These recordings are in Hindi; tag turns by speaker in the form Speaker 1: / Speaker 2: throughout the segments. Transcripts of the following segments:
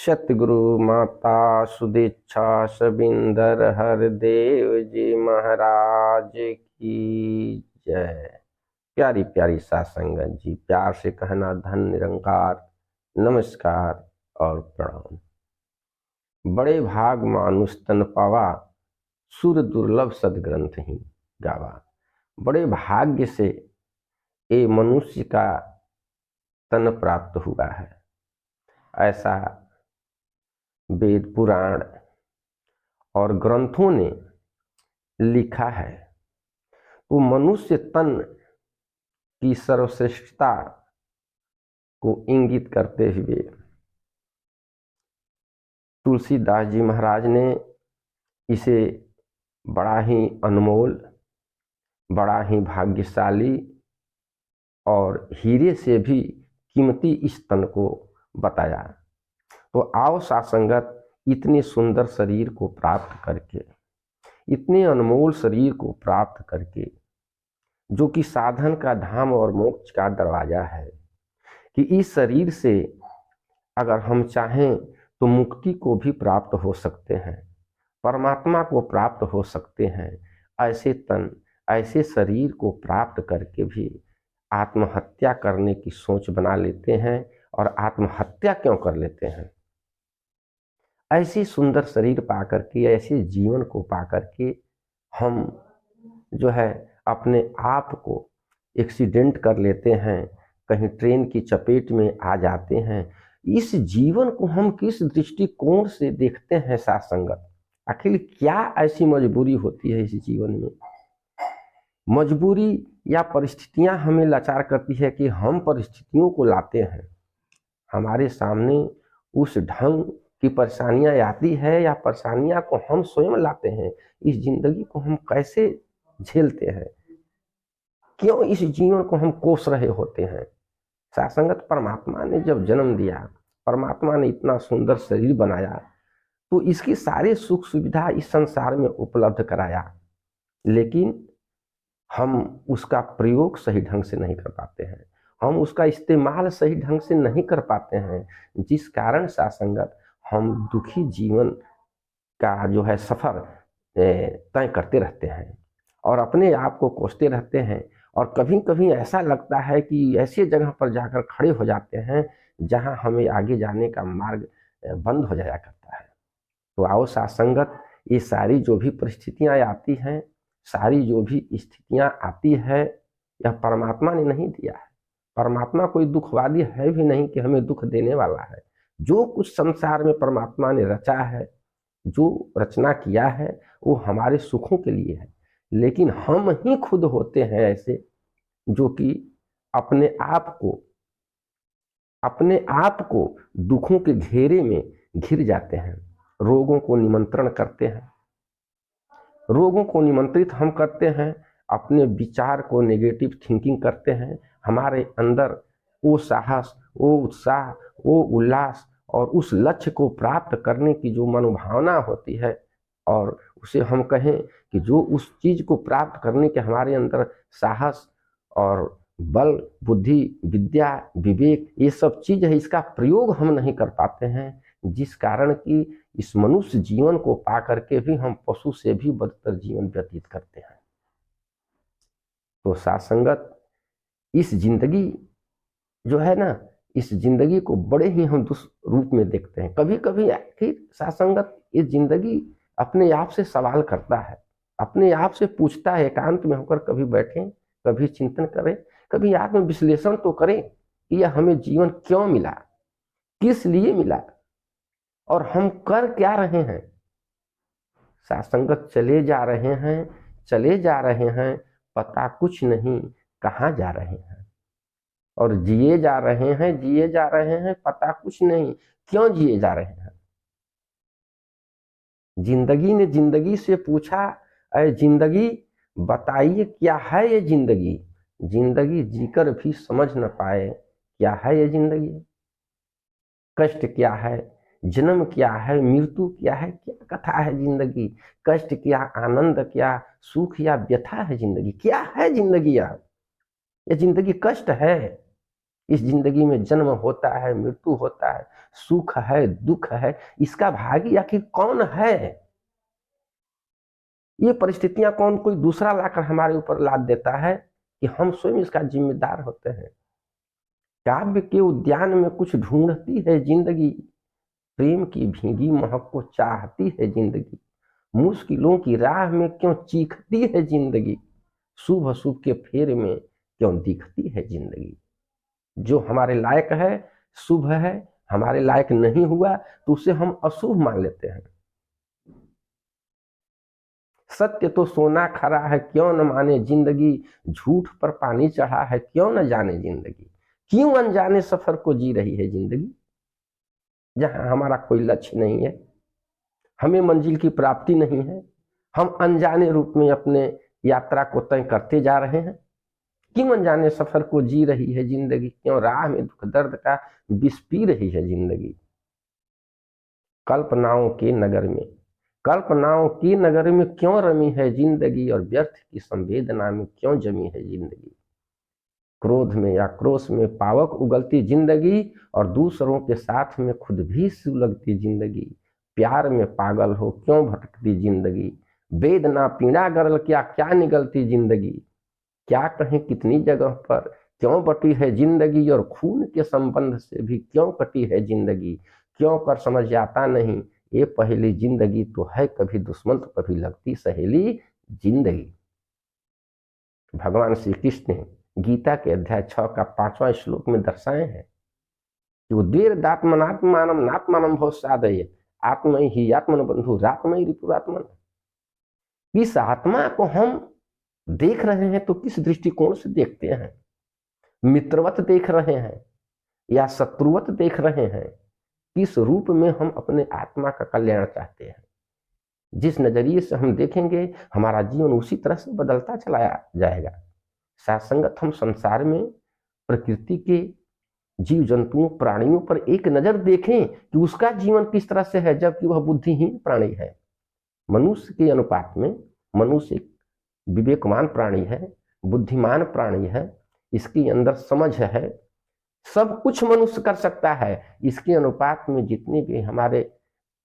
Speaker 1: सतगुरु माता सुदीक्षा सबिंदर हरदेव जी महाराज की जय। प्यारी प्यारी साथ संगत जी, प्यार से कहना धन निरंकार, नमस्कार और प्रणाम। बड़े भाग मानुष तन पावा, सुर दुर्लभ सदग्रंथ ही गावा। बड़े भाग्य से ये मनुष्य का तन प्राप्त हुआ है, ऐसा वेद पुराण और ग्रंथों ने लिखा है। तो मनुष्य तन की सर्वश्रेष्ठता को इंगित करते हुए तुलसीदास जी महाराज ने इसे बड़ा ही अनमोल, बड़ा ही भाग्यशाली और हीरे से भी कीमती इस तन को बताया। तो आओ सासंगत, इतने सुंदर शरीर को प्राप्त करके, इतने अनमोल शरीर को प्राप्त करके, जो कि साधन का धाम और मोक्ष का दरवाजा है, कि इस शरीर से अगर हम चाहें तो मुक्ति को भी प्राप्त हो सकते हैं, परमात्मा को प्राप्त हो सकते हैं। ऐसे तन, ऐसे शरीर को प्राप्त करके भी आत्महत्या करने की सोच बना लेते हैं। और आत्महत्या क्यों कर लेते हैं? ऐसी सुंदर शरीर पाकर के, ऐसे जीवन को पाकर के हम जो है अपने आप को एक्सीडेंट कर लेते हैं, कहीं ट्रेन की चपेट में आ जाते हैं। इस जीवन को हम किस दृष्टिकोण से देखते हैं साथ संगत? आखिर क्या ऐसी मजबूरी होती है इस जीवन में? मजबूरी या परिस्थितियां हमें लाचार करती है कि हम परिस्थितियों को लाते हैं हमारे सामने, उस ढंग की परेशानियां आती है या परेशानियां को हम स्वयं लाते हैं। इस जिंदगी को हम कैसे झेलते हैं? क्यों इस जीवन को हम कोस रहे होते हैं? सासंगत, परमात्मा ने जब जन्म दिया, परमात्मा ने इतना सुंदर शरीर बनाया, तो इसकी सारे सुख सुविधा इस संसार में उपलब्ध कराया, लेकिन हम उसका प्रयोग सही ढंग से नहीं कर पाते हैं, हम उसका इस्तेमाल सही ढंग से नहीं कर पाते हैं, जिस कारण सासंगत हम दुखी जीवन का जो है सफर तय करते रहते हैं और अपने आप को कोसते रहते हैं। और कभी कभी ऐसा लगता है कि ऐसी जगह पर जाकर खड़े हो जाते हैं जहां हमें आगे जाने का मार्ग बंद हो जाया करता है। तो आओ सासंगत, ये सारी जो भी परिस्थितियां आती हैं, सारी जो भी स्थितियां आती है, यह परमात्मा ने नहीं दिया है। परमात्मा कोई दुखवादी है भी नहीं कि हमें दुख देने वाला है। जो कुछ संसार में परमात्मा ने रचा है, जो रचना किया है, वो हमारे सुखों के लिए है। लेकिन हम ही खुद होते हैं ऐसे जो कि अपने आप को दुखों के घेरे में घिर जाते हैं, रोगों को निमंत्रण करते हैं। रोगों को निमंत्रित हम करते हैं, अपने विचार को नेगेटिव थिंकिंग करते हैं। हमारे अंदर वो साहस, वो उत्साह, वो उल्लास और उस लक्ष्य को प्राप्त करने की जो मनोभावना होती है, और उसे हम कहें कि जो उस चीज को प्राप्त करने के हमारे अंदर साहस और बल, बुद्धि, विद्या, विवेक, ये सब चीज है, इसका प्रयोग हम नहीं कर पाते हैं, जिस कारण कि इस मनुष्य जीवन को पा करके भी हम पशु से भी बदतर जीवन व्यतीत करते हैं। तो सासंगत, इस जिंदगी जो है ना, इस जिंदगी को बड़े ही हम रूप में देखते हैं। कभी कभी आखिर सासंगत ये जिंदगी अपने आप से सवाल करता है, अपने आप से पूछता है, एकांत में होकर कभी बैठें, कभी चिंतन करें, कभी आत्म विश्लेषण तो करें कि यह हमें जीवन क्यों मिला, किस लिए मिला और हम कर क्या रहे हैं। सासंगत, चले जा रहे हैं, पता कुछ नहीं कहाँ जा रहे हैं। और जिए जा रहे हैं, पता कुछ नहीं क्यों जिए जा रहे हैं। जिंदगी ने जिंदगी से पूछा, अरे जिंदगी बताइए क्या है ये जिंदगी? जिंदगी जीकर भी समझ न पाए क्या है ये जिंदगी। कष्ट क्या है, जन्म क्या है, मृत्यु क्या है, क्या कथा है जिंदगी। कष्ट क्या, आनंद क्या, सुख या व्यथा है जिंदगी। क्या है जिंदगी? यह जिंदगी कष्ट है, इस जिंदगी में जन्म होता है, मृत्यु होता है, सुख है, दुख है, इसका भागी आखिर कौन है? ये परिस्थितियां कौन कोई दूसरा लाकर हमारे ऊपर लाद देता है कि हम स्वयं इसका जिम्मेदार होते हैं। काव्य के उद्यान में कुछ ढूंढती है जिंदगी, प्रेम की भीगी महक को चाहती है जिंदगी, मुश्किलों की राह में क्यों चीखती है जिंदगी, शुभ अशुभ के फेर में क्यों दिखती है जिंदगी। जो हमारे लायक है शुभ है, हमारे लायक नहीं हुआ तो उसे हम अशुभ मान लेते हैं। सत्य तो सोना खरा है क्यों न माने जिंदगी, झूठ पर पानी चढ़ा है क्यों न जाने जिंदगी, क्यों अनजाने सफर को जी रही है जिंदगी। जहां हमारा कोई लक्ष्य नहीं है, हमें मंजिल की प्राप्ति नहीं है, हम अनजाने रूप में अपने यात्रा को तय करते जा रहे हैं। क्यों अनजाने सफर को जी रही है जिंदगी, क्यों राह में दुख दर्द का विष पी रही है जिंदगी। कल्पनाओं के नगर में, कल्पनाओं के नगर में क्यों रमी है जिंदगी, और व्यर्थ की संवेदना में क्यों जमी है जिंदगी। क्रोध में या क्रोश में पावक उगलती जिंदगी, और दूसरों के साथ में खुद भी सुलगती जिंदगी। प्यार में पागल हो क्यों भटकती जिंदगी, वेदना पीड़ा गरल क्या क्या निगलती जिंदगी। क्या कहें कितनी जगह पर क्यों बटी है जिंदगी, और खून के संबंध से भी क्यों कटी है जिंदगी। क्यों कर समझ आता नहीं ये पहली जिंदगी तो है, कभी दुश्मन तो कभी लगती सहेली जिंदगी। भगवान श्री कृष्ण ने गीता के अध्याय 6 का 5वां श्लोक में दर्शाए हैं कि उद्वेदात्मनात्मानम नात्मानम भव साधय आत्मय ही आत्मन बंधु रात्मय रिपुरात्मन। इस आत्मा को हम देख रहे हैं तो किस दृष्टिकोण से देखते हैं? मित्रवत देख रहे हैं या शत्रुवत देख रहे हैं? किस रूप में हम अपने आत्मा का कल्याण चाहते हैं? जिस नजरिए से हम देखेंगे हमारा जीवन उसी तरह से बदलता चला जाएगा। साथ हम संसार में प्रकृति के जीव जंतुओं प्राणियों पर एक नजर देखें कि उसका जीवन किस तरह से है, जबकि वह बुद्धिहीन प्राणी है। मनुष्य के अनुपात में मनुष्य विवेकवान प्राणी है, बुद्धिमान प्राणी है, इसके अंदर समझ है, सब कुछ मनुष्य कर सकता है। इसके अनुपात में जितने भी हमारे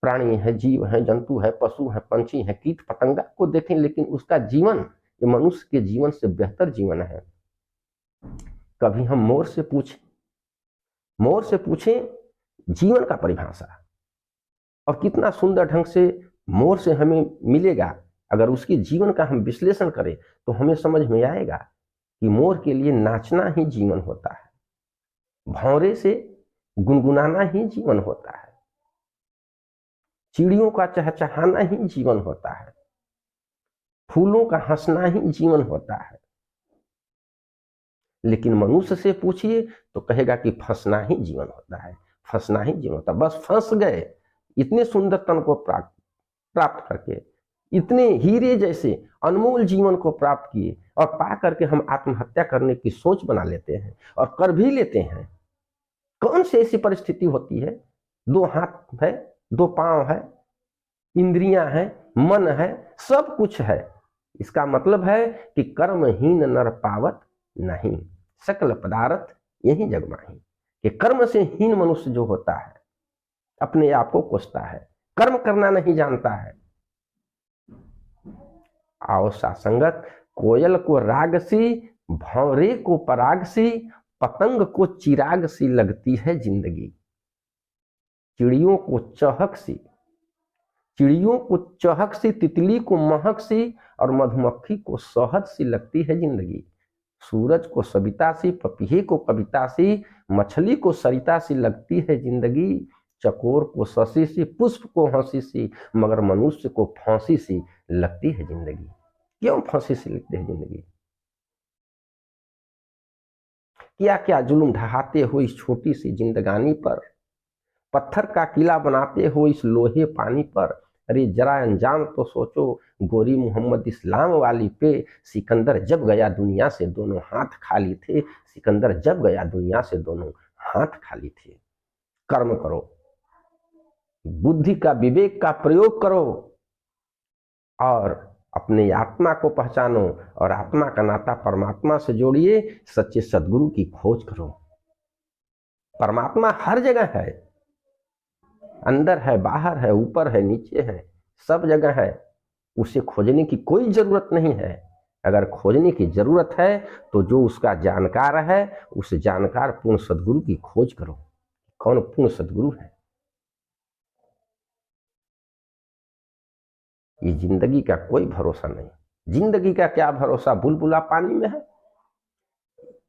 Speaker 1: प्राणी हैं, जीव हैं, जंतु है, पशु हैं, पंछी हैं, कीट पतंगा को देखें, लेकिन उसका जीवन ये मनुष्य के जीवन से बेहतर जीवन है। कभी हम मोर से पूछें जीवन का परिभाषा, और कितना सुंदर ढंग से मोर से हमें मिलेगा। अगर उसके जीवन का हम विश्लेषण करें तो हमें समझ में आएगा कि मोर के लिए नाचना ही जीवन होता है, भौरे से गुनगुनाना ही जीवन होता है, चिड़ियों का चहचहाना ही जीवन होता है, फूलों का हंसना ही जीवन होता है। लेकिन मनुष्य से पूछिए तो कहेगा कि फंसना ही जीवन होता है, फंसना ही जीवन होता है। बस फंस गए, इतने सुंदर तन को प्राप्त करके, इतने हीरे जैसे अनमोल जीवन को प्राप्त किए, और पा करके हम आत्महत्या करने की सोच बना लेते हैं और कर भी लेते हैं। कौन सी ऐसी परिस्थिति होती है? 2 हाथ है, 2 पांव है, इंद्रियां हैं, मन है, सब कुछ है। इसका मतलब है कि कर्महीन नर पावत नहीं, सकल पदार्थ यही जग माही। कि कर्म से हीन मनुष्य जो होता है अपने आप को कोसता है, कर्म करना नहीं जानता है। आओ सासंगत, कोयल को राग सी, भंवरे को पराग सी, पतंग को चिराग सी लगती है जिंदगी। चिड़ियों को चहक सी, तितली को महक सी, और मधुमक्खी को शहद सी लगती है जिंदगी। सूरज को सविता सी, पपीहे को कविता सी, मछली को सरिता सी लगती है जिंदगी। चकोर को शशि सी, पुष्प को हंसी सी, मगर मनुष्य को फांसी सी लगती है जिंदगी। क्यों फांसी सी लगती है जिंदगी? क्या क्या जुल्म ढहाते हो इस छोटी सी जिंदगानी पर, पत्थर का किला बनाते हो इस लोहे पानी पर। अरे जरा अंजाम तो सोचो गोरी मोहम्मद इस्लाम वाली पे। सिकंदर जब गया दुनिया से दोनों हाथ खाली थे, सिकंदर जब गया दुनिया से दोनों हाथ खाली थे। कर्म करो, बुद्धि का विवेक का प्रयोग करो, और अपने आत्मा को पहचानो, और आत्मा का नाता परमात्मा से जोड़िए, सच्चे सदगुरु की खोज करो। परमात्मा हर जगह है, अंदर है, बाहर है, ऊपर है, नीचे है, सब जगह है। उसे खोजने की कोई जरूरत नहीं है। अगर खोजने की जरूरत है तो जो उसका जानकार है उस जानकार पूर्ण सदगुरु की खोज करो। कौन पूर्ण सदगुरु है? ये जिंदगी का कोई भरोसा नहीं। जिंदगी का क्या भरोसा? बुलबुला पानी में है,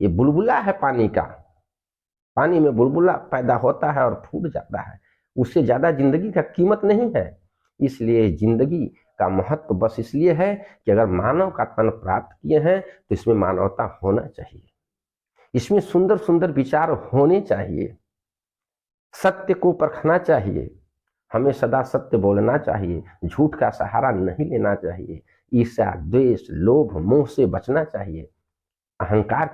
Speaker 1: ये बुलबुला है पानी का। पानी में बुलबुला पैदा होता है और फूट जाता है, उससे ज्यादा जिंदगी का कीमत नहीं है। इसलिए जिंदगी का महत्व बस इसलिए है कि अगर मानव का तन प्राप्त किए हैं तो इसमें मानवता होना चाहिए, इसमें सुंदर सुंदर विचार होने चाहिए, सत्य को परखना चाहिए, हमें सदा सत्य बोलना चाहिए, झूठ का सहारा नहीं लेना चाहिए, ईर्ष्या, द्वेष, लोभ, मोह से बचना चाहिए, अहंकार